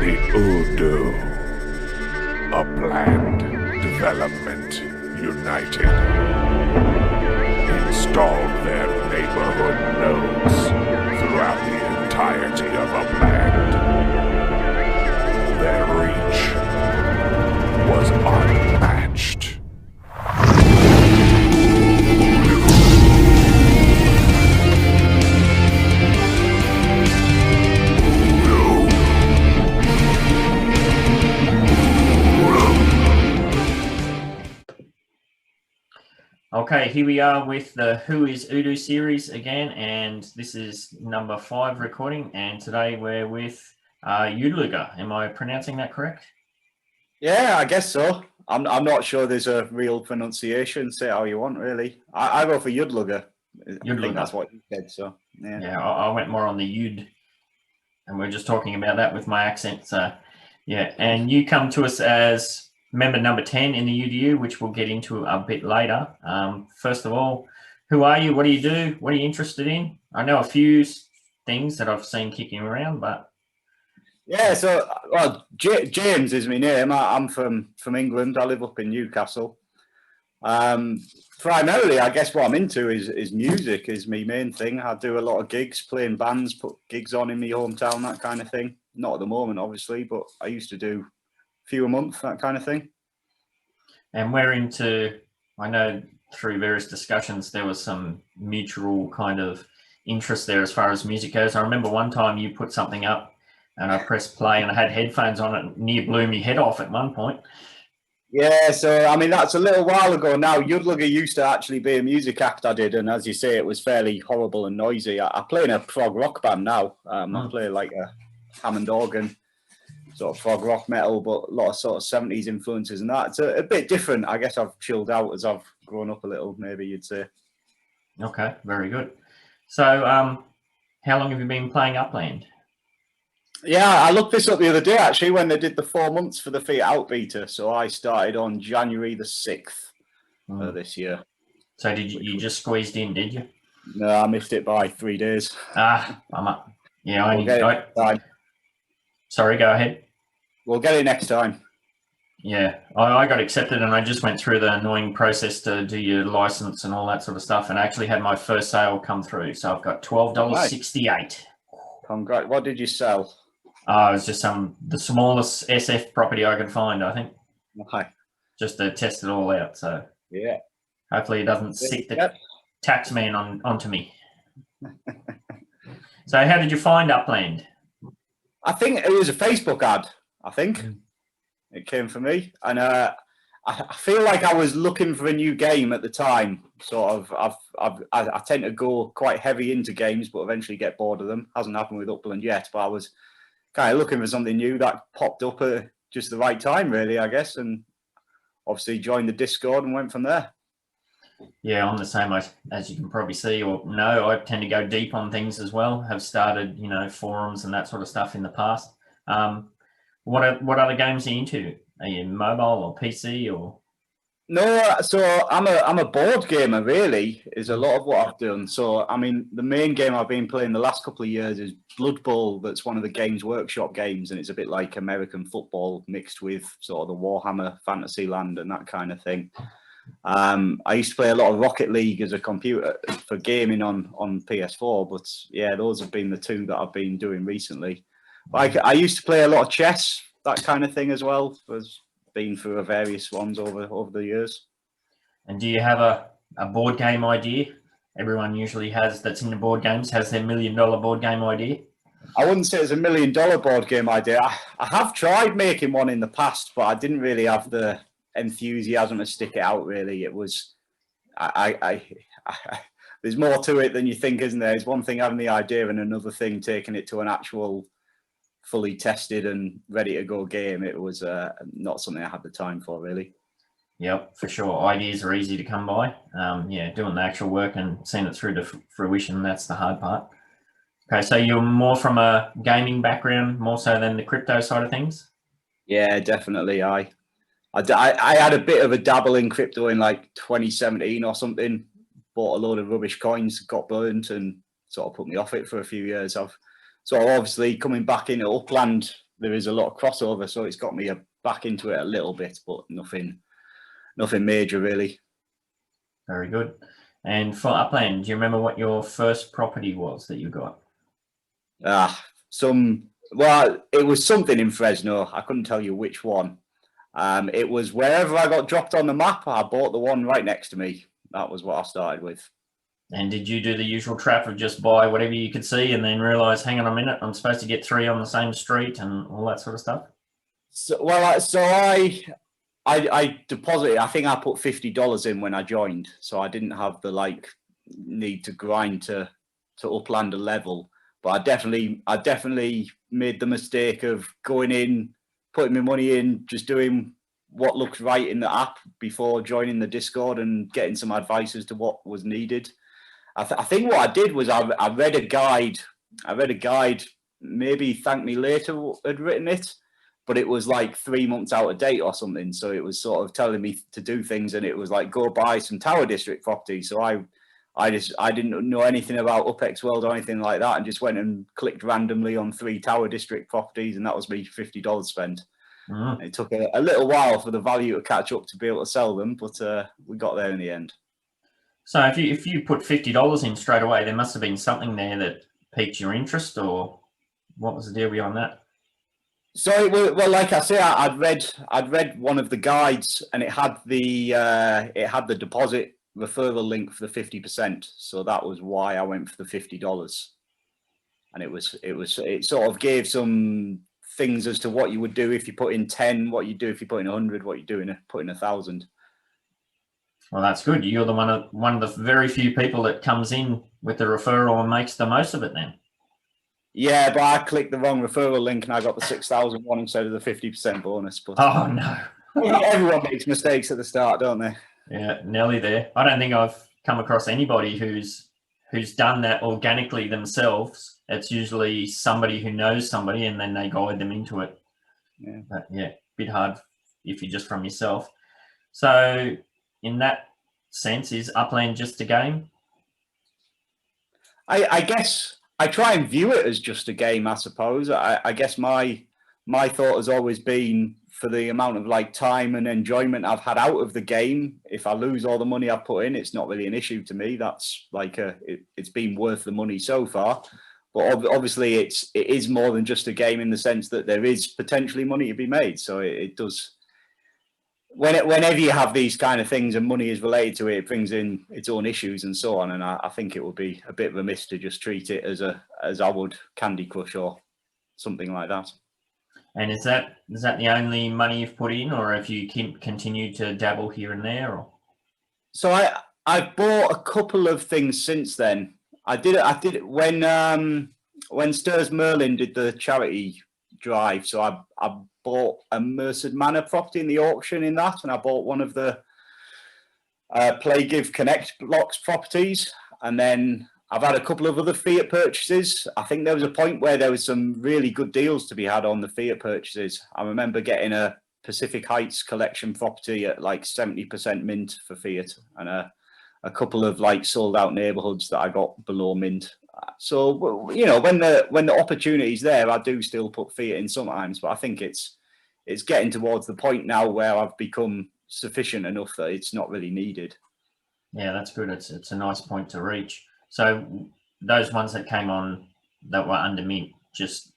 The UDU, Upland Development United, installed their neighborhood nodes throughout the entirety of Upland. Their reach was unmatched. Okay, here we are with the Who is UDU series again, and this is number 5 recording, and today we're with Yudlugar. Am I pronouncing that correct? Yeah, I guess so. I'm not sure there's a real pronunciation. Say it how you want, really. I go for Yudlugar. I think that's what you said, so yeah. Yeah, I went more on the Yud, and we're just talking about that with my accent, so yeah. And you come to us as member number 10 in the UDU, which we'll get into a bit later. First of all, who are you? What do you do? What are you interested in? I know a few things that I've seen kicking around, but yeah. So, well, James is my name. I'm from England. I live up in Newcastle. Primarily, I guess what I'm into is music. Is my main thing. I do a lot of gigs, playing bands, put gigs on in my hometown, that kind of thing. Not at the moment, obviously, but I used to do few a month, that kind of thing. And we're into, I know through various discussions there was some mutual kind of interest there as far as music goes. I remember one time you put something up and I pressed play and I had headphones on it, near blew me head off at one point. Yeah, so I mean that's a little while ago now. Yudlugar used to actually be a music act I did, and as you say, it was fairly horrible and noisy. I play in a prog rock band now. I play like a Hammond organ, sort of prog rock metal, but a lot of sort of 70s influences and that. It's a bit different. I guess I've chilled out as I've grown up a little, maybe you'd say. Okay, very good. So how long have you been playing Upland? Yeah, I looked this up the other day actually when they did the 4 months for the Feet Out beta. So I started on January the 6th of this year. So did you just squeezed in, did you? No, I missed it by 3 days. I'm up. Yeah, sorry, go ahead. We'll get it next time. Yeah, I got accepted and I just went through the annoying process to do your license and all that sort of stuff, and I actually had my first sale come through. So I've got $12.68. Congrats. What did you sell? It was just the smallest SF property I could find, I think. Okay. Just to test it all out. So yeah, hopefully it doesn't sick the tax man onto me. So how did you find Upland? I think it was a Facebook ad. I think it came from me, and I feel like I was looking for a new game at the time. Sort of, I tend to go quite heavy into games, but eventually get bored of them. Hasn't happened with Upland yet, but I was kind of looking for something new that popped up at just the right time, really, I guess, and obviously joined the Discord and went from there. Yeah, I'm the same, as you can probably see or know. I tend to go deep on things as well. Have started, forums and that sort of stuff in the past. What other games are you into? Are you mobile or PC or? No, so I'm a board gamer. Really, is a lot of what I've done. So I mean, the main game I've been playing the last couple of years is Blood Bowl. That's one of the Games Workshop games, and it's a bit like American football mixed with sort of the Warhammer Fantasyland and that kind of thing. I used to play a lot of Rocket League as a computer for gaming on PS4, but yeah, those have been the two that I've been doing recently. I used to play a lot of chess, that kind of thing as well. Was been through various ones over the years. And do you have a board game idea? Everyone usually has that's in the board games has their $1 million board game idea. I wouldn't say it's $1 million board game idea. I have tried making one in the past, but I didn't really have the enthusiasm to stick it out. Really, it was there's more to it than you think, isn't there? It's one thing having the idea and another thing taking it to an actual fully tested and ready to go game. It was not something I had the time for, really. Yep, for sure. Ideas are easy to come by. Doing the actual work and seeing it through to fruition, that's the hard part. Okay, so you're more from a gaming background, more so than the crypto side of things? Yeah, definitely. I had a bit of a dabble in crypto in like 2017 or something. Bought a load of rubbish coins, got burnt, and sort of put me off it for a few years. I've sort of obviously coming back into Upland there is a lot of crossover, so it's got me back into it a little bit, but nothing major really. Very good. And for Upland, do you remember what your first property was that you got? Well, it was something in Fresno. I couldn't tell you which one. It was wherever I got dropped on the map, I bought the one right next to me. That was what I started with. And did you do the usual trap of just buy whatever you could see and then realize, hang on a minute, I'm supposed to get 3 on the same street and all that sort of stuff? I deposited. I think I put $50 in when I joined, so I didn't have the need to grind to Upland a level. But I definitely made the mistake of going in, putting my money in, just doing what looked right in the app before joining the Discord and getting some advice as to what was needed. I think what I did was I read a guide. Maybe Thank Me Later had written it, but it was like 3 months out of date or something. So it was sort of telling me to do things, and it was like, go buy some Tower District properties. So I didn't know anything about UpX World or anything like that, and just went and clicked randomly on 3 Tower District properties, and that was me $50 spent. Mm. It took a little while for the value to catch up to be able to sell them, but we got there in the end. So if you put $50 in straight away, there must have been something there that piqued your interest, or what was the deal behind that? So well, like I say, I'd read one of the guides, and it had the deposit referral link for the 50%. So that was why I went for the $50. And it sort of gave some things as to what you would do if you put in 10, what you do if you put in 100, what you do in put in 1,000. Well, that's good. You're the one of the very few people that comes in with the referral and makes the most of it then. Yeah, but I clicked the wrong referral link and I got the 6,000 one instead of the 50% bonus. But oh no. Everyone makes mistakes at the start, don't they? Yeah, nearly there. I don't think I've come across anybody who's done that organically themselves. It's usually somebody who knows somebody and then they guide them into it. Yeah. But yeah, a bit hard if you're just from yourself. So in that sense, is Upland just a game? I guess I try and view it as just a game, I suppose. I guess my thought has always been, for the amount of time and enjoyment I've had out of the game, if I lose all the money I've put in, it's not really an issue to me. That's it's been worth the money so far. But obviously it is more than just a game, in the sense that there is potentially money to be made. So it does. Whenever you have these kind of things and money is related to it, it brings in its own issues and so on. And I think it would be a bit remiss to just treat it as I would Candy Crush or something like that. And is that the only money you've put in, or have you continued to dabble here and there? Or? So I've bought a couple of things since then. I did it when Stirs Merlin did the charity drive. So I bought a Merced Manor property in the auction in that, and I bought one of the Play Give Connect blocks properties, and then I've had a couple of other Fiat purchases. I think there was a point where there was some really good deals to be had on the Fiat purchases. I remember getting a Pacific Heights collection property at 70% mint for Fiat, and a couple of sold out neighborhoods that I got below mint. So, when the opportunity's there, I do still put Fiat in sometimes, but I think it's getting towards the point now where I've become sufficient enough that it's not really needed. Yeah, that's good. It's a nice point to reach. So those ones that came on that were under mint, just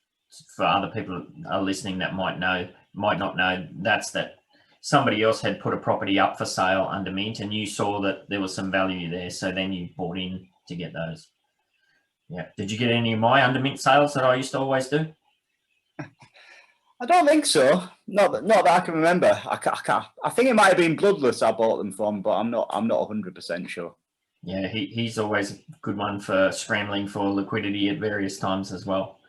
for other people that are listening that might not know, that's that somebody else had put a property up for sale under mint and you saw that there was some value there. So then you bought in to get those. Yeah. Did you get any of my under mint sales that I used to always do? I don't think so. Not that I can remember. I think it might have been Bloodless I bought them from, but I'm not 100% sure. Yeah, he's always a good one for scrambling for liquidity at various times as well.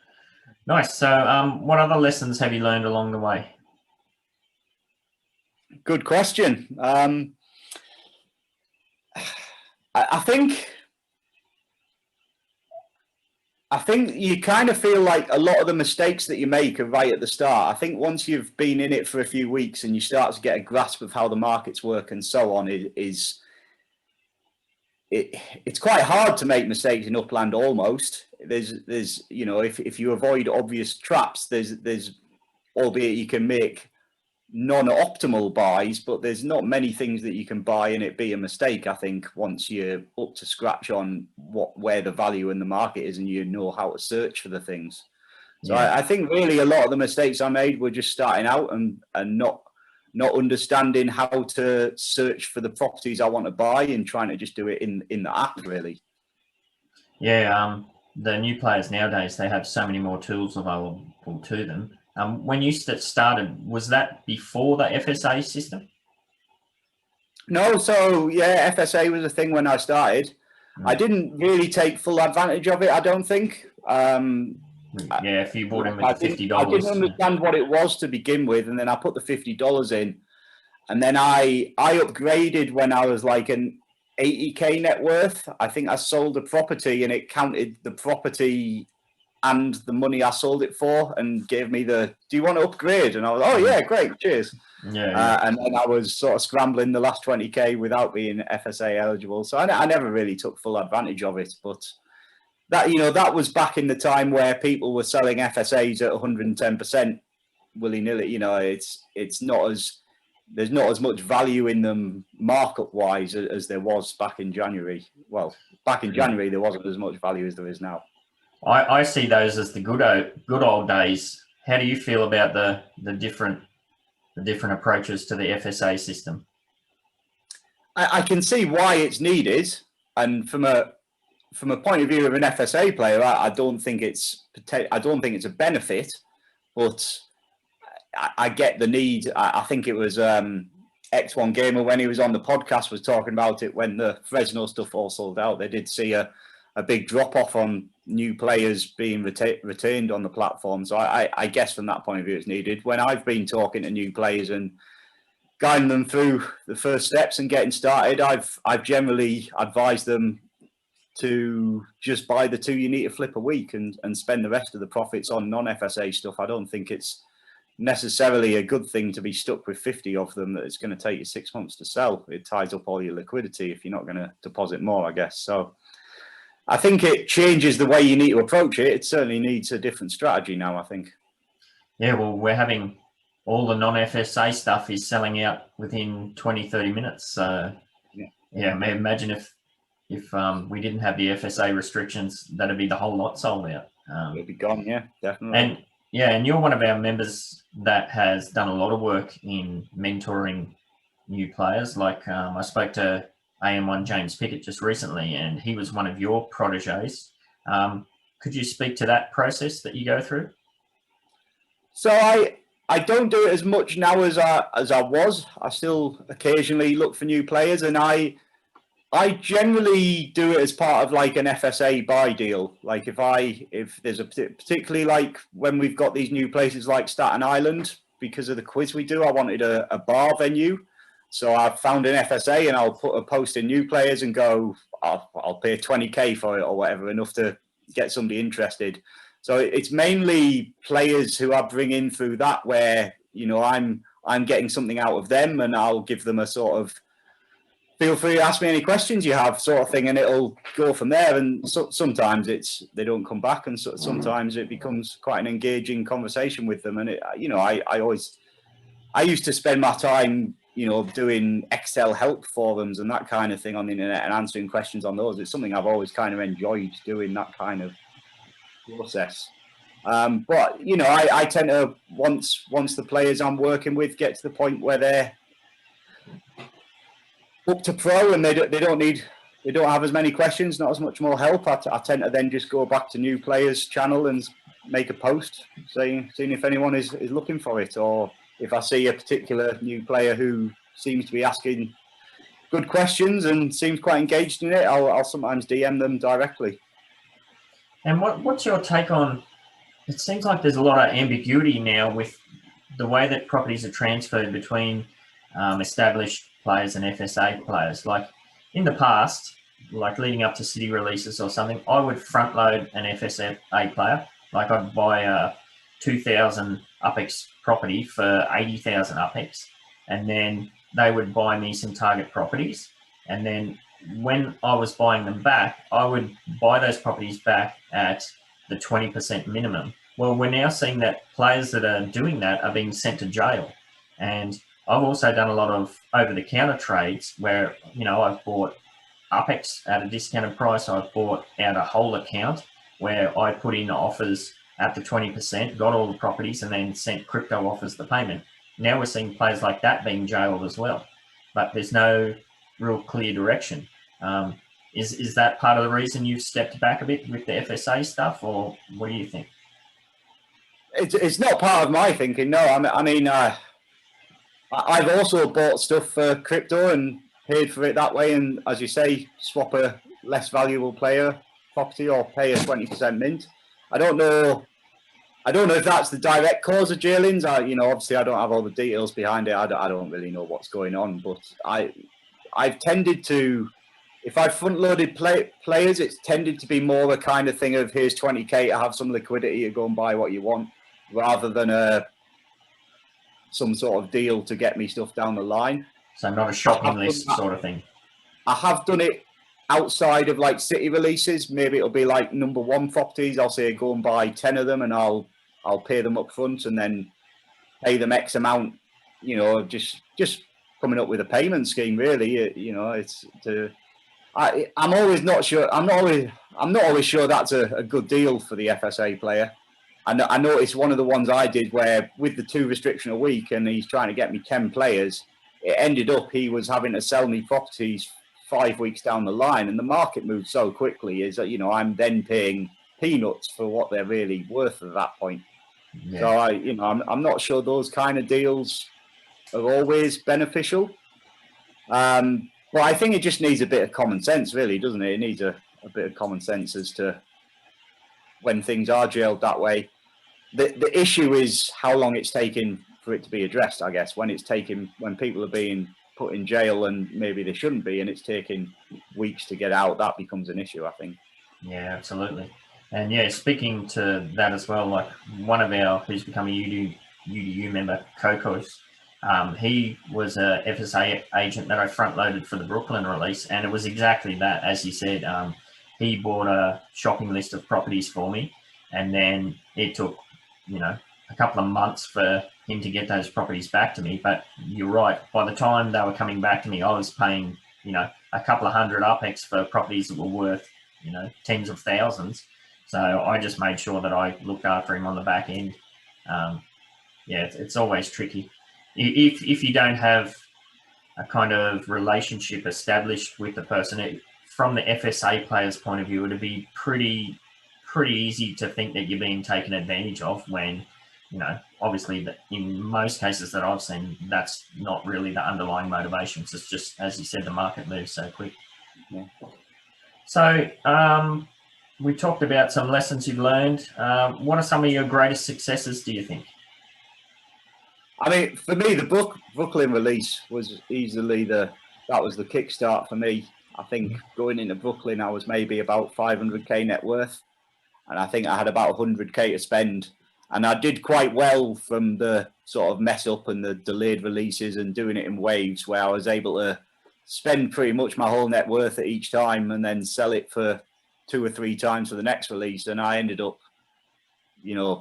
Nice. So what other lessons have you learned along the way? Good question. I think you kind of feel like a lot of the mistakes that you make are right at the start. I think once you've been in it for a few weeks and you start to get a grasp of how the markets work and so on, it's quite hard to make mistakes in Upland almost. There's if you avoid obvious traps, there's albeit you can make non-optimal buys, but there's not many things that you can buy and it be a mistake. I think once you're up to scratch on where the value in the market is and you know how to search for the things. So I think really a lot of the mistakes I made were just starting out and not understanding how to search for the properties I want to buy and trying to just do it in the app, really. Yeah, the new players nowadays, they have so many more tools available to them. When you started, was that before the FSA system? No, so yeah, FSA was a thing when I started. I didn't really take full advantage of it, I don't think. Yeah, if you bought in with the $50. I didn't understand what it was to begin with, and then I put the $50 in. And then I upgraded when I was like an 80K net worth. I think I sold a property and it counted the property and the money I sold it for and gave me do you want to upgrade? And I was, oh yeah, great, cheers. Yeah. And then I was sort of scrambling the last 20K without being FSA eligible. So I never really took full advantage of it. But that, that was back in the time where people were selling FSAs at 110% willy-nilly. It's not as, there's not as much value in them markup wise as there was back in January. Well, back in January, there wasn't as much value as there is now. I see those as the good old days. How do you feel about the different approaches to the FSA system? I can see why it's needed, and from a point of view of an FSA player, I don't think it's a benefit, but I get the need. I think it was X1 Gamer when he was on the podcast was talking about it when the Fresno stuff all sold out. They did see a big drop off on new players being retained on the platform. So I guess from that point of view, it's needed. When I've been talking to new players and guiding them through the first steps and getting started, I've generally advised them to just buy the 2 you need to flip a week and spend the rest of the profits on non-FSA stuff. I don't think it's necessarily a good thing to be stuck with 50 of them that it's going to take you 6 months to sell. It ties up all your liquidity if you're not going to deposit more, I guess. So I think it changes the way you need to approach it. It certainly needs a different strategy now, I think. Yeah, well, we're having all the non-FSA stuff is selling out within 20, 30 minutes. So yeah, imagine if we didn't have the FSA restrictions, that'd be the whole lot sold out. It'd be gone, yeah, definitely. And you're one of our members that has done a lot of work in mentoring new players. Like I spoke to AM1 James Pickett just recently, and he was one of your proteges. Could you speak to that process that you go through? So I don't do it as much now as I was. I still occasionally look for new players, and I generally do it as part of like an FSA buy deal. Like if there's a particularly like when we've got these new places like Staten Island, because of the quiz we do, I wanted a bar venue. So I've found an FSA and I'll put a post in new players and go, I'll pay 20K for it or whatever, enough to get somebody interested. So it's mainly players who I bring in through that where, I'm getting something out of them and I'll give them a sort of, feel free to ask me any questions you have sort of thing, and it'll go from there. And sometimes they don't come back, and sometimes it becomes quite an engaging conversation with them. And I used to spend my time, doing Excel help forums and that kind of thing on the internet and answering questions on those. It's something I've always kind of enjoyed doing, that kind of process. But I tend to once the players I'm working with get to the point where they're up to pro and they don't have as many questions, not as much more help, I tend to then just go back to new players channel and make a post seeing if anyone is looking for it, or if I see a particular new player who seems to be asking good questions and seems quite engaged in it, I'll sometimes DM them directly. And what's your take on, it seems like there's a lot of ambiguity now with the way that properties are transferred between established players and FSA players. Like in the past, like leading up to city releases or something, I would front load an FSA player. Like I'd buy a 2,000 UPEX property for 80,000 UPEX, and then they would buy me some target properties. And then when I was buying them back, I would buy those properties back at the 20% minimum. Well, we're now seeing that players that are doing that are being sent to jail. And I've also done a lot of over-the-counter trades where, I've bought Upex at a discounted price. I've bought out a whole account where I put in offers at the 20%, got all the properties, and then sent crypto offers the payment. Now we're seeing players like that being jailed as well. But there's no real clear direction. Is that part of the reason you've stepped back a bit with the FSA stuff, or what do you think? It's not part of my thinking. No, I mean, I've also bought stuff for crypto and paid for it that way. And as you say, swap a less valuable player property or pay a 20% mint. I don't know if that's the direct cause of jailings. Obviously I don't have all the details behind it. I don't really know what's going on, but I've tended to, if I've front-loaded players, it's tended to be more the kind of thing of here's 20k to have some liquidity to go and buy what you want, rather than some sort of deal to get me stuff down the line. So not a shopping list sort of thing. I have done it outside of like city releases. Maybe it'll be like number 1 properties. I'll say go and buy 10 of them, and I'll pay them up front and then pay them X amount. Just coming up with a payment scheme. Really, it's to. I'm always not sure. I'm not always sure that's a good deal for the FSA player. I noticed one of the ones I did where with the 2 restriction a week, and he's trying to get me 10 players. It ended up he was having to sell me properties 5 weeks down the line, and the market moved so quickly. Is that I'm then paying peanuts for what they're really worth at that point. Yeah. So I'm not sure those kind of deals are always beneficial. But I think it just needs a bit of common sense, really, doesn't it? It needs a bit of common sense as to when things are jailed that way. The issue is how long it's taken for it to be addressed, I guess. When people are being put in jail and maybe they shouldn't be, and it's taking weeks to get out, that becomes an issue, I think. Yeah, absolutely. And yeah, speaking to that as well, like one of who's become a UDU member, Kokos, he was a FSA agent that I front-loaded for the Brooklyn release, and it was exactly that, as you said. He bought a shopping list of properties for me, and then it took, a couple of months for him to get those properties back to me. But you're right, by the time they were coming back to me, I was paying, a couple of hundred Upex for properties that were worth, tens of thousands. So I just made sure that I looked after him on the back end. It's always tricky. If you don't have a kind of relationship established with the person, from the FSA player's point of view, it'd be pretty easy to think that you're being taken advantage of when, obviously in most cases that I've seen, that's not really the underlying motivations. It's just, as you said, the market moves so quick. Yeah. So we talked about some lessons you've learned. What are some of your greatest successes, do you think? I mean, for me, the Brooklyn release was easily that was the kickstart for me. I think going into Brooklyn, I was maybe about 500k net worth, and I think I had about 100k to spend. And I did quite well from the sort of mess up and the delayed releases and doing it in waves, where I was able to spend pretty much my whole net worth at each time and then sell it for 2 or 3 times for the next release. And I ended up,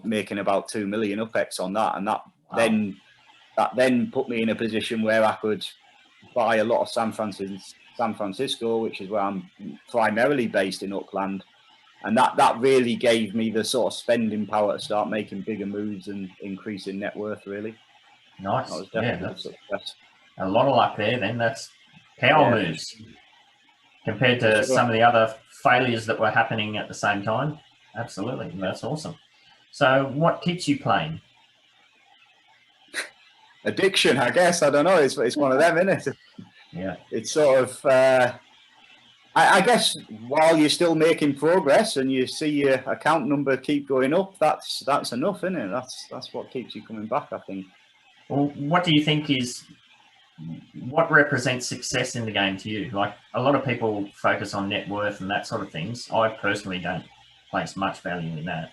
making about 2 million Upex on that. And that then put me in a position where I could buy a lot of San Francisco, which is where I'm primarily based in Upland. And that really gave me the sort of spending power to start making bigger moves and increasing net worth, really. Nice. That's a lot of luck there then. That's power moves compared to some of the other failures that were happening at the same time. Absolutely. That's awesome. So what keeps you playing? Addiction, I guess. I don't know. It's one of them, isn't it? Yeah. It's sort of... I guess while you're still making progress and you see your account number keep going up, that's enough, isn't it? That's what keeps you coming back, I think. Well, what do you think what represents success in the game to you? Like, a lot of people focus on net worth and that sort of things. I personally don't place much value in that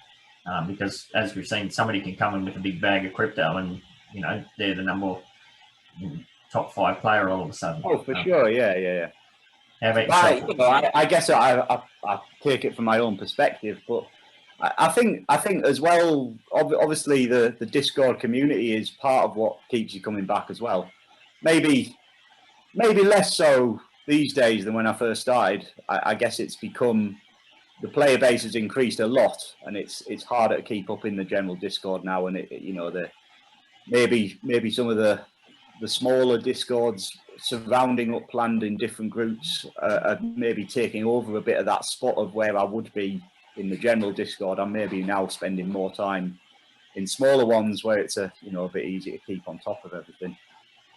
because, as we've seen, somebody can come in with a big bag of crypto and, they're the top 5 player all of a sudden. Oh, for sure. Yeah. How about yourself? I guess I take it from my own perspective, but I think as well. Obviously, the Discord community is part of what keeps you coming back as well. Maybe less so these days than when I first started. I guess it's become, the player base has increased a lot, and it's harder to keep up in the general Discord now. And maybe some of the smaller Discords surrounding Upland in different groups are maybe taking over a bit of that spot of where I would be in the general Discord. I'm maybe now spending more time in smaller ones where it's a bit easier to keep on top of everything.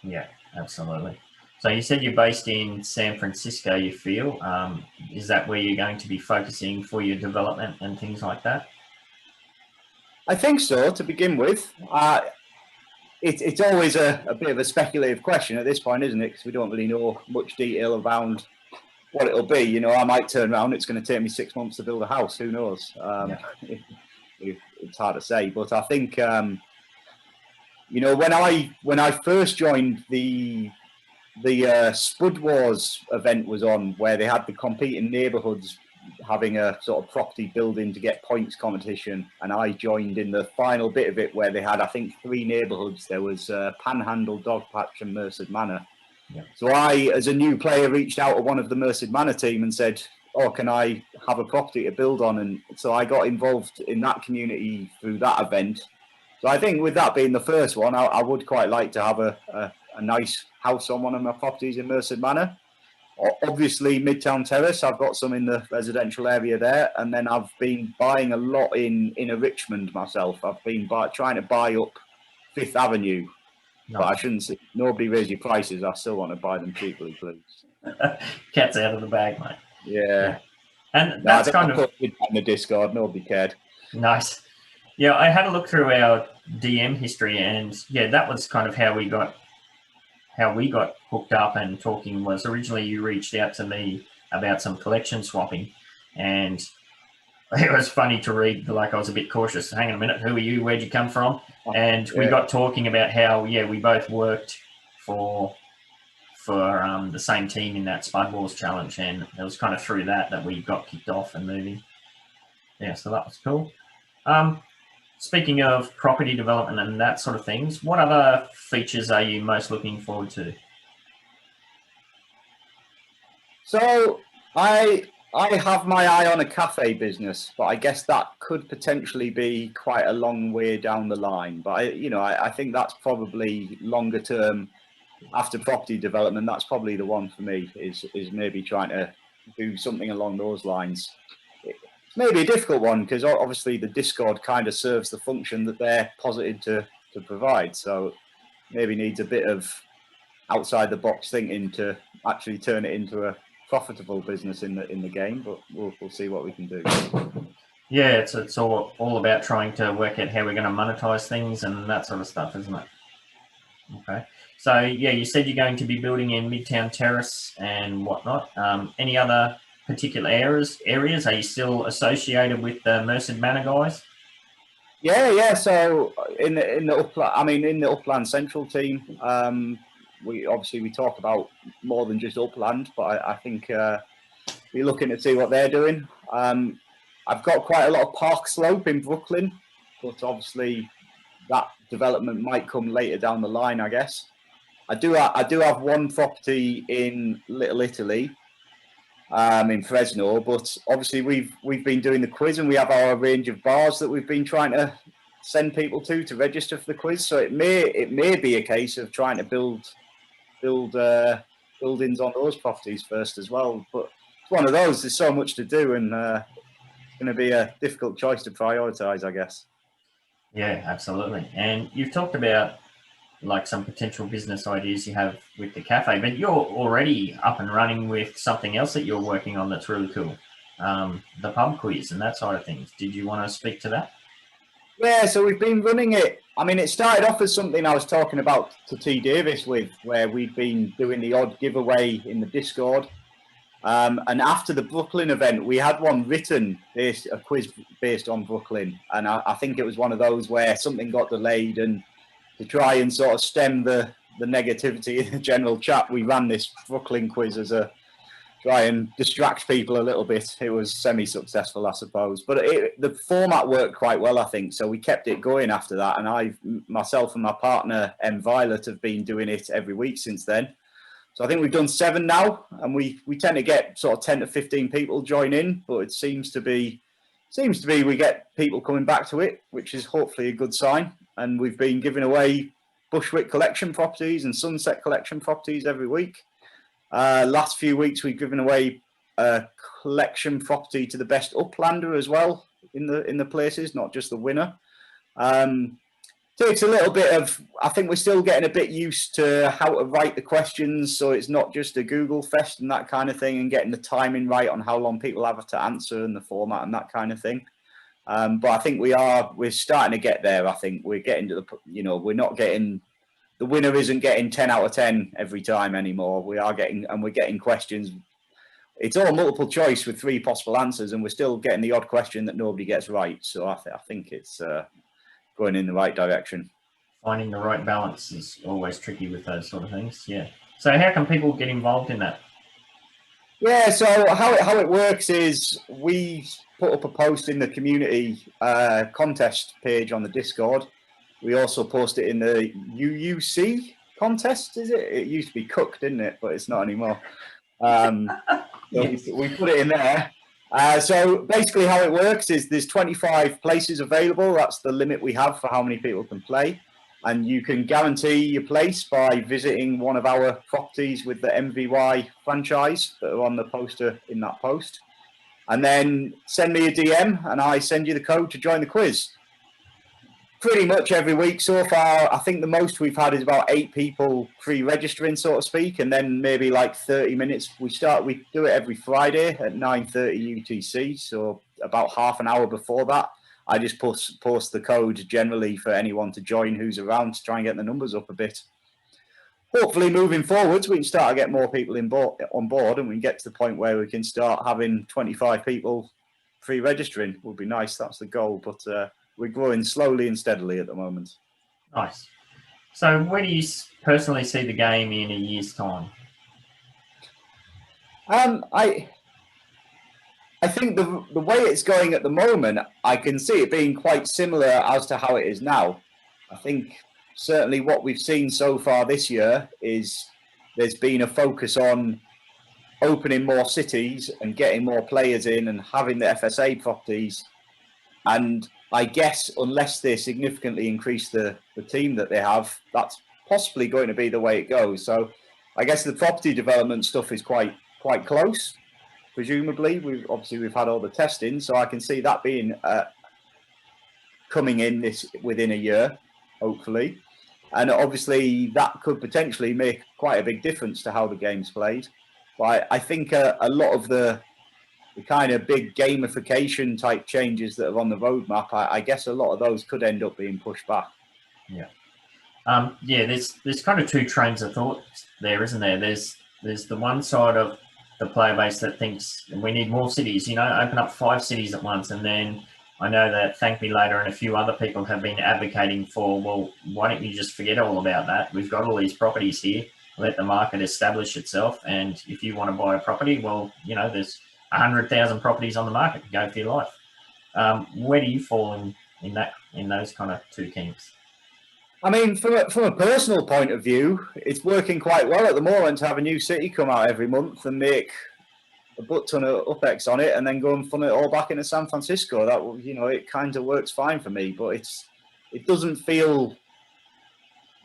Yeah, absolutely. So you said you're based in San Francisco, you feel. Is that where you're going to be focusing for your development and things like that? I think so, to begin with. It's always a bit of a speculative question at this point, isn't it? Because we don't really know much detail around what it'll be. I might turn around, it's going to take me 6 months to build a house. Who knows? It's hard to say. But I think, when I first joined, the Spud Wars event was on, where they had the competing neighbourhoods having a sort of property building to get points competition, and I joined in the final bit of it where they had, I think, 3 neighbourhoods. There was Panhandle, Dogpatch and Merced Manor. Yeah. So I, as a new player, reached out to one of the Merced Manor team and said, "Oh, can I have a property to build on?" And so I got involved in that community through that event. So I think with that being the first one, I would quite like to have a nice house on one of my properties in Merced Manor. Obviously, Midtown Terrace, I've got some in the residential area there, and then I've been buying a lot in Richmond myself. I've been trying to buy up Fifth Avenue, but I shouldn't say, nobody raise your prices. I still want to buy them cheaply, please. Cat's out of the bag, mate. Yeah. And that's kind of in the Discord. Nobody cared. Nice. Yeah, I had a look through our DM history, and yeah, that was kind of how we got hooked up and talking. Was originally you reached out to me about some collection swapping, and it was funny to read. Like, I was a bit cautious. Hang on a minute, who are you? Where'd you come from? And we got talking about how we both worked for the same team in that Spud Wars challenge, and it was kind of through that we got kicked off and moving. Yeah, so that was cool. Speaking of property development and that sort of things, what other features are you most looking forward to? So I have my eye on a cafe business, but I guess that could potentially be quite a long way down the line. But I think that's probably longer term after property development. That's probably the one for me, is maybe trying to do something along those lines. Maybe a difficult one, because obviously the Discord kind of serves the function that they're posited to provide. So maybe needs a bit of outside the box thinking to actually turn it into a profitable business in the game. But we'll see what we can do. Yeah, it's all about trying to work out how we're going to monetize things and that sort of stuff, isn't it? Okay. So yeah, you said you're going to be building in Midtown Terrace and whatnot. Any other particular areas? Are you still associated with the Merced Manor guys? Yeah. So in the Upland Central team, we talk about more than just Upland, but I think we're looking to see what they're doing. I've got quite a lot of Park Slope in Brooklyn, but obviously that development might come later down the line, I guess. I do have one property in Little Italy, in Fresno, but obviously we've been doing the quiz, and we have our range of bars that we've been trying to send people to register for the quiz. So it may be a case of trying to build buildings on those properties first as well. But it's one of those. There's so much to do, and it's going to be a difficult choice to prioritize, I guess. Yeah, absolutely. And you've talked about like some potential business ideas you have with the cafe, but you're already up and running with something else that you're working on that's really cool, the pub quiz and that side of things. Did you want to speak to that? Yeah, so we've been running it. I mean, it started off as something I was talking about to T. Davis with, where we've been doing the odd giveaway in the Discord. And after the Brooklyn event, we had one written, a quiz based on Brooklyn. And I think it was one of those where something got delayed, and to try and sort of stem the negativity in the general chat, we ran this Brooklyn quiz as try and distract people a little bit. It was semi-successful, I suppose, but the format worked quite well, I think. So we kept it going after that, and myself and my partner Violet have been doing it every week since then. So I think we've done 7 now, and we tend to get sort of 10 to 15 people join in, but it seems to be we get people coming back to it, which is hopefully a good sign. And we've been giving away Bushwick collection properties and Sunset collection properties every week. Last few weeks we've given away a collection property to the best Uplander as well in the places, not just the winner. Takes a little bit of, I think we're still getting a bit used to how to write the questions, so it's not just a Google fest and that kind of thing, and getting the timing right on how long people have to answer and the format and that kind of thing. But I think we're starting to get there. I think we're getting to the, we're not getting, the winner isn't getting 10 out of 10 every time anymore. We're getting questions. It's all multiple choice with 3 possible answers, and we're still getting the odd question that nobody gets right. So I think it's going in the right direction. Finding the right balance is always tricky with those sort of things. Yeah. So how can people get involved in that? Yeah, so how it works is we put up a post in the community contest page on the Discord. We also post it in the UUC contest, is it? It used to be Cook, didn't it? But it's not anymore. Yes. We put it in there. So basically how it works is there's 25 places available. That's the limit we have for how many people can play. And you can guarantee your place by visiting one of our properties with the MVY franchise that are on the poster in that post. And then send me a DM and I send you the code to join the quiz. Pretty much every week so far, I think the most we've had is about 8 people pre-registering, so to speak, and then maybe like 30 minutes. We do it every Friday at 9:30 UTC, so about half an hour before that. I just post the code generally for anyone to join who's around to try and get the numbers up a bit. Hopefully, moving forwards, we can start to get more people on board, and we can get to the point where we can start having 25 people pre-registering. Would be nice. That's the goal, but we're growing slowly and steadily at the moment. Nice. So where do you personally see the game in a year's time? I think the way it's going at the moment, I can see it being quite similar as to how it is now. I think certainly what we've seen so far this year is there's been a focus on opening more cities and getting more players in and having the FSA properties. And I guess unless they significantly increase the team that they have, that's possibly going to be the way it goes. So I guess the property development stuff is quite close, presumably. We've had all the testing, so I can see that being coming in within a year, hopefully. And obviously that could potentially make quite a big difference to how the game's played. But I think a lot of the kind of big gamification type changes that are on the roadmap, I guess a lot of those could end up being pushed back. Yeah. Yeah, there's kind of 2 trains of thought there, isn't there? There's the one side of the player base that thinks we need more cities, open up 5 cities at once. And then I know that Thank Me Later and a few other people have been advocating for, well, why don't you just forget all about that? We've got all these properties here, let the market establish itself. And if you want to buy a property, well, there's 100,000 properties on the market. Go for your life. Where do you fall in those kind of 2 camps? I mean, from a personal point of view, it's working quite well at the moment to have a new city come out every month and make a butt ton of UPEX on it, and then go and fund it all back into San Francisco. That it kind of works fine for me, but it doesn't feel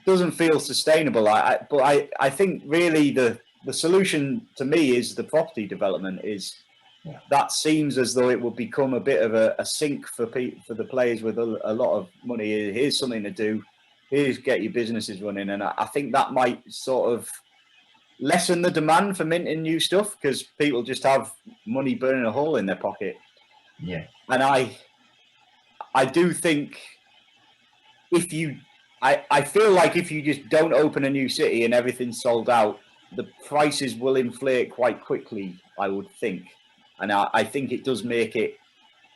sustainable. But I think really the solution to me is the property development. That seems as though it would become a bit of a sink for the players with a lot of money. Here's something to do. Here's get your businesses running, and I think that might sort of lessen the demand for minting new stuff because people just have money burning a hole in their pocket. Yeah, and I do think I feel like if you just don't open a new city and everything's sold out, the prices will inflate quite quickly, I would think. And I think it does make it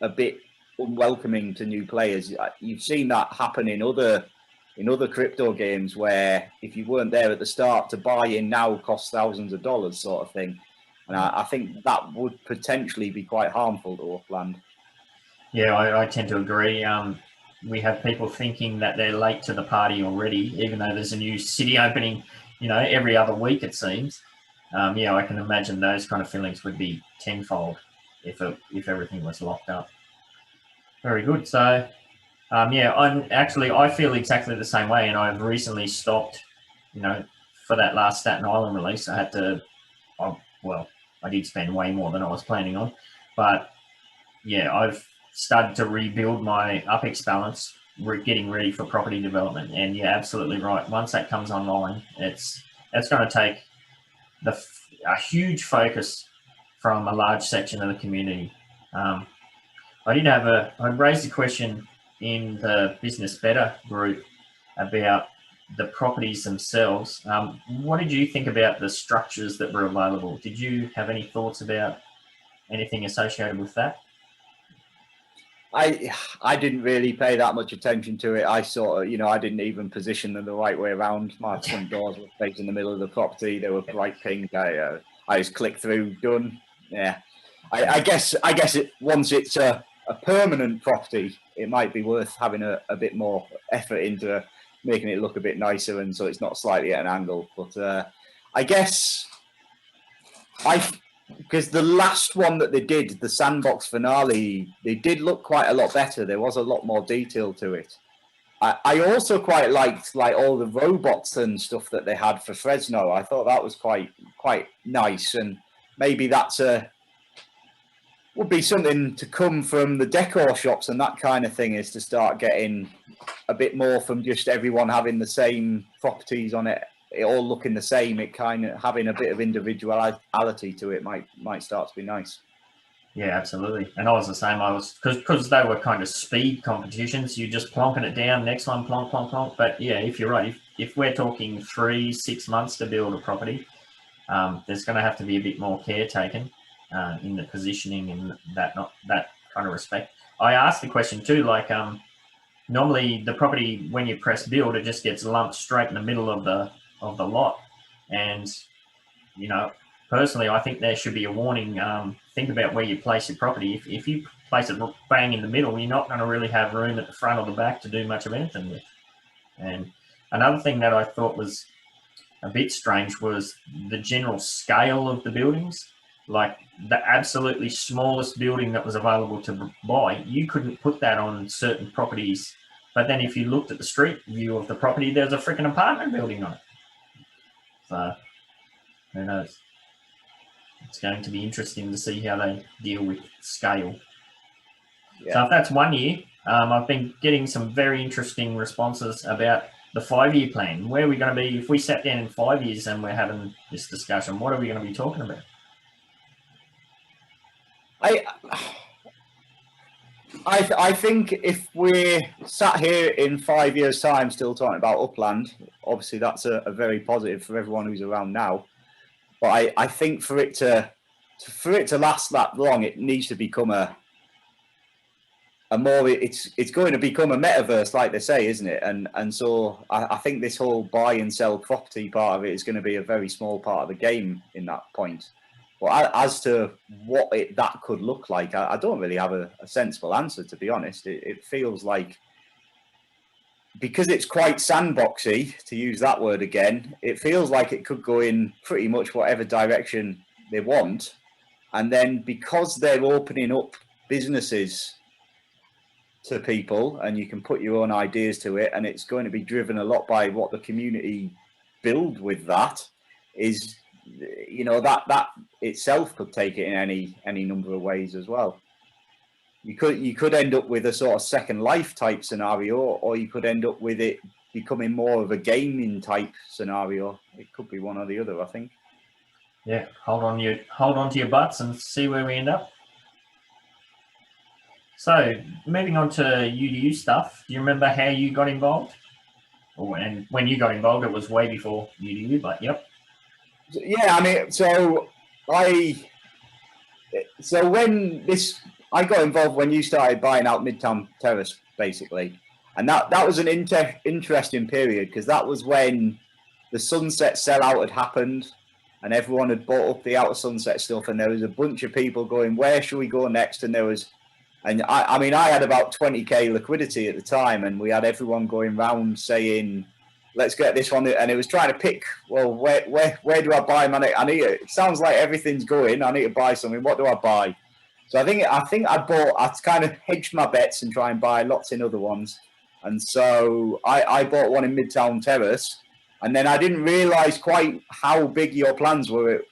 a bit unwelcoming to new players. You've seen that happen in other crypto games where if you weren't there at the start, to buy in now costs thousands of dollars, sort of thing. And I think that would potentially be quite harmful to Upland. Yeah, I tend to agree. We have people thinking that they're late to the party already, even though there's a new city opening, every other week it seems. Yeah, I can imagine those kind of feelings would be tenfold if everything was locked up. Very good. So, yeah, I feel exactly the same way, and I've recently stopped. For that last Staten Island release, I had to. I did spend way more than I was planning on, but yeah, I've started to rebuild my UPEX balance, getting ready for property development. And yeah, absolutely right. Once that comes online, it's going to take a huge focus from a large section of the community. I raised a question in the Business Better group about the properties themselves. What did you think about the structures that were available? Did you have any thoughts about anything associated with that? I didn't really pay that much attention to it. I sort of, I didn't even position them the right way around. My front doors were facing the middle of the property. They were bright pink. I just clicked through, done. Yeah. I guess once it's a permanent property, it might be worth having a bit more effort into making it look a bit nicer, and so it's not slightly at an angle. But I guess because the last one that they did, the sandbox finale, they did look quite a lot better. There was a lot more detail to it. I also quite liked all the robots and stuff that they had for Fresno. I thought that was quite nice, and maybe would be something to come from the decor shops and that kind of thing, is to start getting a bit more from just everyone having the same properties on it all looking the same. It kind of having a bit of individuality to it might start to be nice. Yeah, absolutely. And I was the same. Because they were kind of speed competitions. You just plonking it down, next one, plonk, plonk, plonk. But yeah, if you're right, if we're talking 3-6 months to build a property, there's going to have to be a bit more care taken in the positioning and that kind of respect. I asked the question too, normally the property, when you press build, it just gets lumped straight in the middle of the lot. And personally, I think there should be a warning. Think about where you place your property. If you place it bang in the middle, you're not going to really have room at the front or the back to do much of anything with. And another thing that I thought was a bit strange was the general scale of the buildings. Like the absolutely smallest building that was available to buy, you couldn't put that on certain properties. But then if you looked at the street view of the property, there's a freaking apartment building on it. So who knows? It's going to be interesting to see how they deal with scale. Yeah. So if that's 1 year, I've been getting some very interesting responses about the 5-year plan. Where are we going to be if we sat down in 5 years and we're having this discussion? What are we going to be talking about? I think if we're sat here in 5 years' time still talking about Upland, obviously that's a very positive for everyone who's around now. But I think for it to last that long, it needs to become it's going to become a metaverse, like they say, isn't it? And so I think this whole buy and sell property part of it is going to be a very small part of the game in that point. But as to what that could look like, I don't really have a sensible answer, to be honest. It feels like, because it's quite sandboxy, to use that word again, it feels like it could go in pretty much whatever direction they want. And then because they're opening up businesses to people and you can put your own ideas to it, and it's going to be driven a lot by what the community build with that, is, that itself could take it in any number of ways as well. You could end up with a sort of Second Life type scenario, or you could end up with it becoming more of a gaming type scenario. It could be one or the other, I think. Yeah, hold on to your butts and see where we end up. So, moving on to UDU stuff. Do you remember how you got involved? And when you got involved, it was way before UDU, but yep. Yeah, I mean, when I got involved when you started buying out Midtown Terrace, basically. And that was an interesting period, because that was when the Sunset sellout had happened. and everyone had bought up the Outer Sunset stuff, and there was a bunch of people going, where should we go next? And there was, and I mean, I had about 20k liquidity at the time, and we had everyone going round saying, let's get this one, and it was trying to pick, well, where do I buy money? It sounds like everything's going, I need to buy something, what do I buy? So I think I kind of hedged my bets and try and buy lots in other ones. And so I bought one in Midtown Terrace, and then I didn't realise quite how big your plans were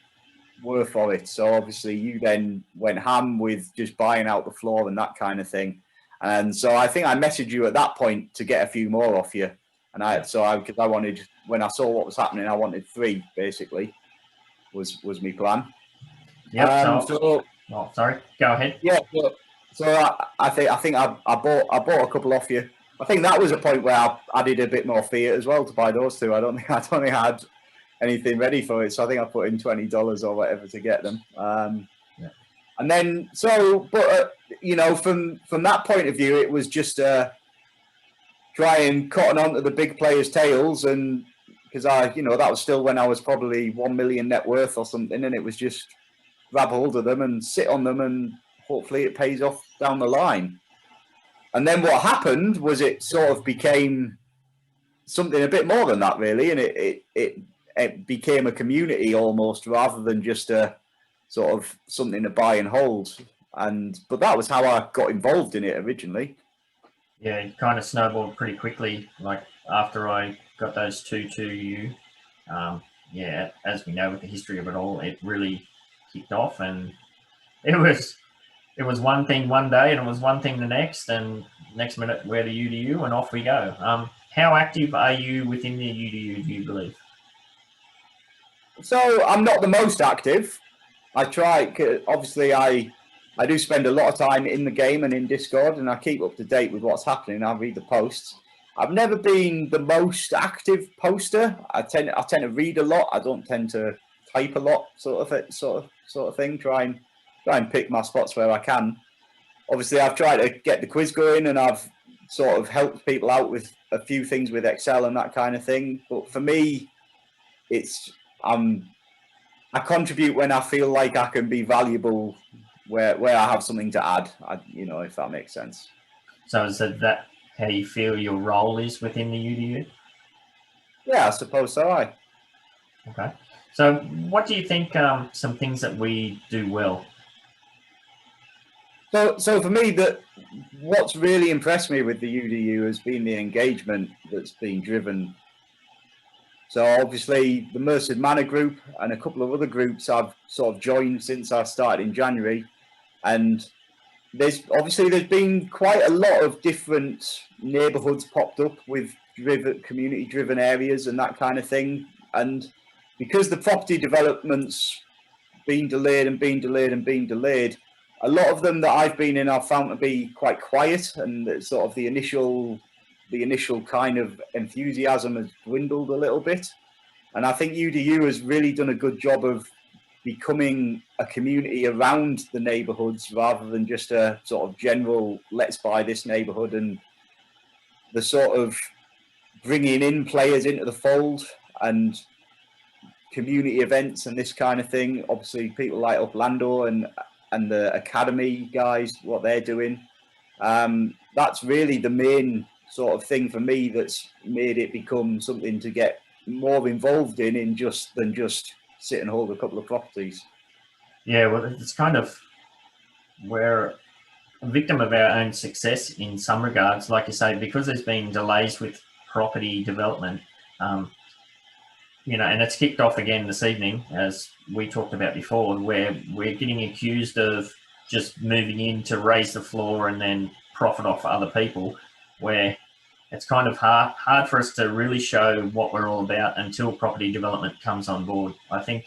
for it. So obviously you then went ham with just buying out the floor and that kind of thing. And so I think I messaged you at that point to get a few more off you. And because I wanted, when I saw what was happening, I wanted 3 basically was my plan. Yep. Sorry. Go ahead. Yeah. So I think I bought a couple off you. I think that was a point where I added a bit more fiat as well to buy those 2. I don't think I had anything ready for it, so I think I put in $20 or whatever to get them. And then you know, from that point of view, it was just try and cotton onto the big players' tails, and because that was still when I was probably 1 million net worth or something, and it was just grab hold of them and sit on them, and hopefully it pays off down the line. And then what happened was it sort of became something a bit more than that, really, and it became a community almost, rather than just a sort of something to buy and hold. But that was how I got involved in it originally. Yeah, it kind of snowballed pretty quickly. Like after I got those 2 to you, as we know with the history of it all, it really kicked off, and it was one thing one day, and it was one thing the next, and next minute we're the UDU, and off we go. How active are you within the UDU, do you believe? So I'm not the most active. I try, obviously I do spend a lot of time in the game and in Discord, and I keep up to date with what's happening. I read the posts. I've never been the most active poster. I tend to read a lot. I don't tend to type a lot, sort of thing. Try and pick my spots where I can. Obviously, I've tried to get the quiz going, and I've sort of helped people out with a few things with Excel and that kind of thing. But for me, I contribute when I feel like I can be valuable, where I have something to add. If that makes sense. So is that how you feel your role is within the UDU? Yeah, I suppose so. Okay. So what do you think some things that we do well? So for me, what's really impressed me with the UDU has been the engagement that's been driven. So obviously the Merced Manor group and a couple of other groups I've sort of joined since I started in January, and there's been quite a lot of different neighbourhoods popped up with community-driven areas and that kind of thing. And because the property development's been delayed, a lot of them that I've been in I've found to be quite quiet, and sort of the initial kind of enthusiasm has dwindled a little bit. And I think UDU has really done a good job of becoming a community around the neighbourhoods, rather than just a sort of general let's buy this neighbourhood, and the sort of bringing in players into the fold and community events and this kind of thing. Obviously people like Uplando and the academy guys, what they're doing, that's really the main sort of thing for me that's made it become something to get more involved in than just sit and hold a couple of properties. Yeah, well, it's kind of, we're a victim of our own success in some regards, like you say, because there's been delays with property development, and it's kicked off again this evening, as we talked about before, where we're getting accused of just moving in to raise the floor and then profit off other people, where it's kind of hard for us to really show what we're all about until property development comes on board. I think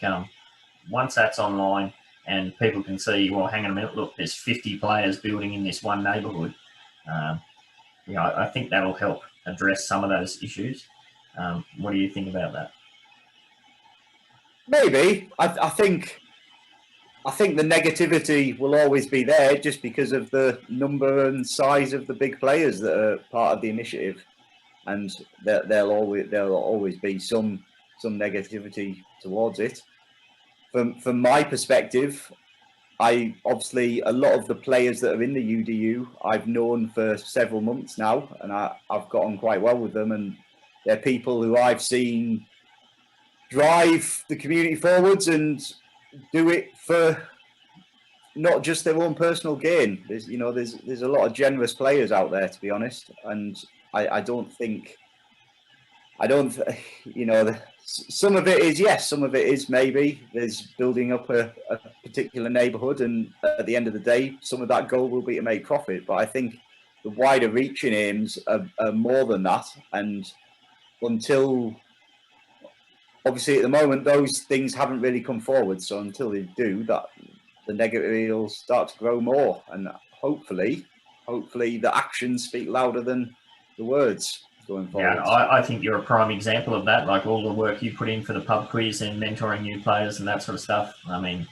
once that's online and people can see, well, hang on a minute, look, there's 50 players building in this one neighbourhood, I think that'll help address some of those issues. What do you think about that? Maybe. I think the negativity will always be there, just because of the number and size of the big players that are part of the initiative, and there'll always be some negativity towards it. from my perspective, I obviously a lot of the players that are in the UDU I've known for several months now, and I've gotten quite well with them, and they're people who I've seen drive the community forwards and do it for not just their own personal gain. There's a lot of generous players out there, to be honest, and I don't think some of it is yes, some of it is maybe there's building up a particular neighbourhood, and at the end of the day, some of that goal will be to make profit. But I think the wider reaching aims are more than that, and until obviously at the moment those things haven't really come forward. So until they do, that the negative will start to grow more, and hopefully the actions speak louder than the words going forward. Yeah, I think you're a prime example of that. Like all the work you put in for the pub quiz and mentoring new players and that sort of stuff. I mean,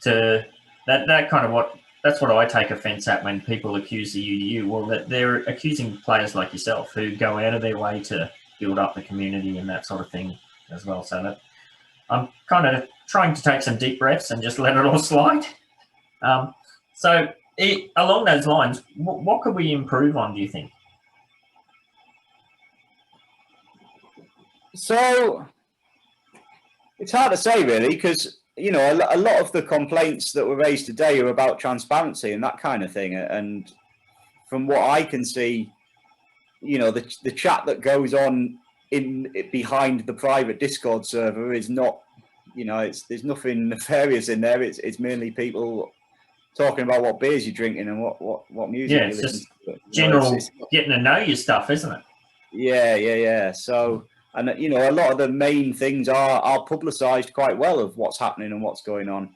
that's what I take offence at when people accuse the UDU. Well, that they're accusing players like yourself who go out of their way to build up the community and that sort of thing as well. So that I'm kind of trying to take some deep breaths and just let it all slide. Along those lines, what could we improve on, do you think? So it's hard to say really, because a lot of the complaints that were raised today are about transparency and that kind of thing. And from what I can see, the chat that goes on behind the private Discord server is not, there's nothing nefarious in there. It's mainly people talking about what beers you're drinking and what music you listen to. General getting to know your stuff, isn't it? Yeah. So, and a lot of the main things are publicised quite well of what's happening and what's going on.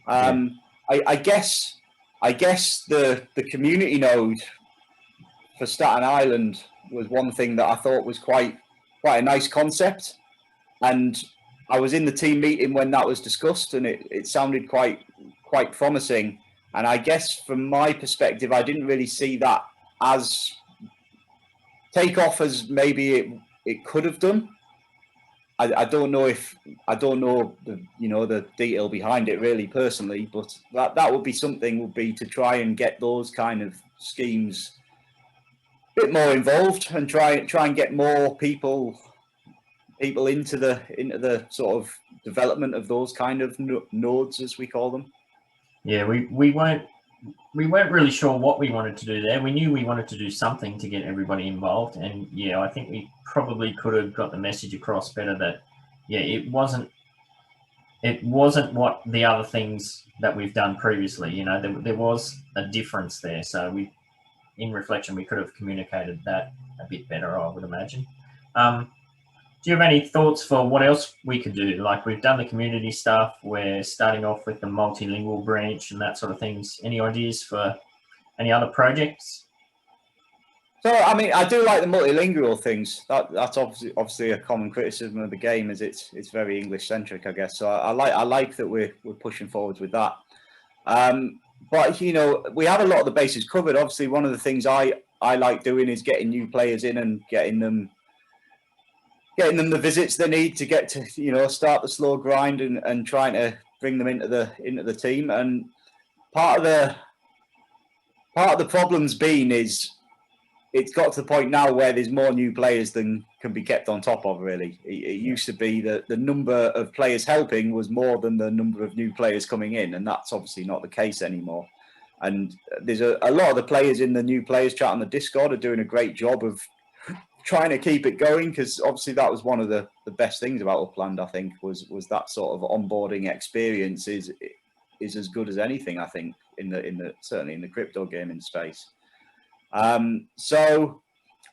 I guess the community node for Staten Island was one thing that I thought was quite a nice concept, and I was in the team meeting when that was discussed, and it sounded quite promising. And I guess from my perspective, I didn't really see that as take off as maybe it could have done. I don't know the detail behind it really personally, but that would be something to try and get those kind of schemes a bit more involved and try and get more people into the sort of development of those kind of nodes, as we call them. Yeah, we weren't really sure what we wanted to do there. We knew we wanted to do something to get everybody involved, and I think we probably could have got the message across better that it wasn't what the other things that we've done previously. There was a difference there. So in reflection, we could have communicated that a bit better, I would imagine. Do you have any thoughts for what else we could do? Like, we've done the community stuff. We're starting off with the multilingual branch and that sort of things. Any ideas for any other projects? So, I mean, I do like the multilingual things. That's obviously a common criticism of the game, is it's very English centric, I guess. So I like that we're pushing forwards with that. But we have a lot of the bases covered. Obviously, one of the things I like doing is getting new players in and getting them the visits they need to get to start the slow grind and trying to bring them into the team. And part of the problem's been is it's got to the point now where there's more new players than can be kept on top of, really. It used to be that the number of players helping was more than the number of new players coming in, and that's obviously not the case anymore. And there's a lot of the players in the new players chat on the Discord are doing a great job of trying to keep it going, because obviously that was one of the best things about Upland, I think, was that sort of onboarding experience is as good as anything, I think, certainly in the crypto gaming space. So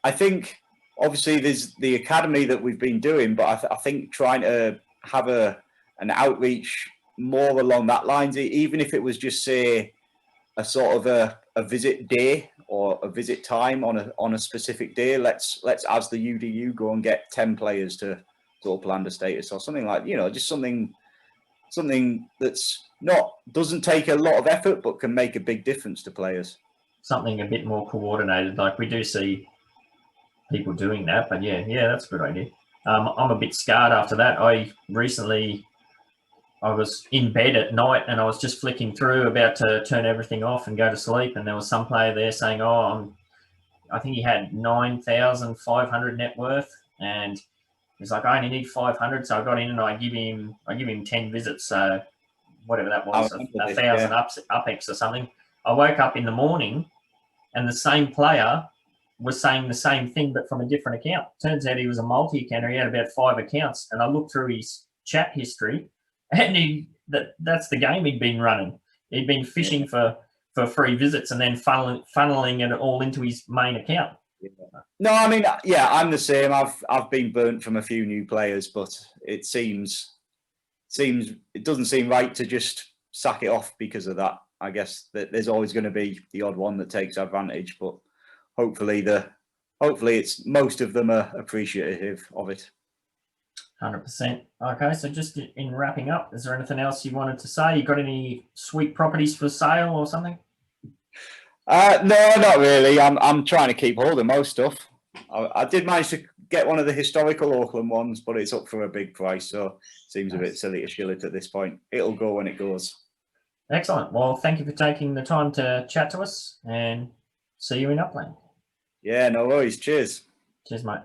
I think obviously there's the academy that we've been doing, but I think trying to have an outreach more along that lines, even if it was just say a sort of a visit day or a visit time on a specific day. Let's as the UDU go and get 10 players to Upland a status or something like, just something that's doesn't take a lot of effort but can make a big difference to players. Something a bit more coordinated. Like, we do see people doing that, but yeah, that's a good idea. I'm a bit scarred after that. I recently I was in bed at night and I was just flicking through, about to turn everything off and go to sleep, and there was some player there saying, "Oh, I think he had 9,500 net worth," and he's like, "I only need 500," so I got in and I give him 10 visits, so whatever that was, a 1,000 UPEX or something. I woke up in the morning and the same player was saying the same thing but from a different account. Turns out he was a multi-accounter. He had about 5 accounts, and I looked through his chat history, and that's the game he'd been running. He'd been fishing for free visits and then funneling it all into his main account. No, I mean, yeah, I'm the same. I've been burnt from a few new players, but it doesn't seem right to just sack it off because of that. I guess that there's always going to be the odd one that takes advantage, but hopefully it's most of them are appreciative of it. 100%. Okay, so just in wrapping up, is there anything else you wanted to say? You got any sweet properties for sale or something? No, not really. I'm trying to keep hold of most stuff. I did manage to get one of the historical Auckland ones, but it's up for a big price, so it seems a bit silly to shill it at this point. It'll go when it goes. Excellent. Well, thank you for taking the time to chat to us, and see you in Upland. Yeah, no worries. Cheers. Cheers, mate.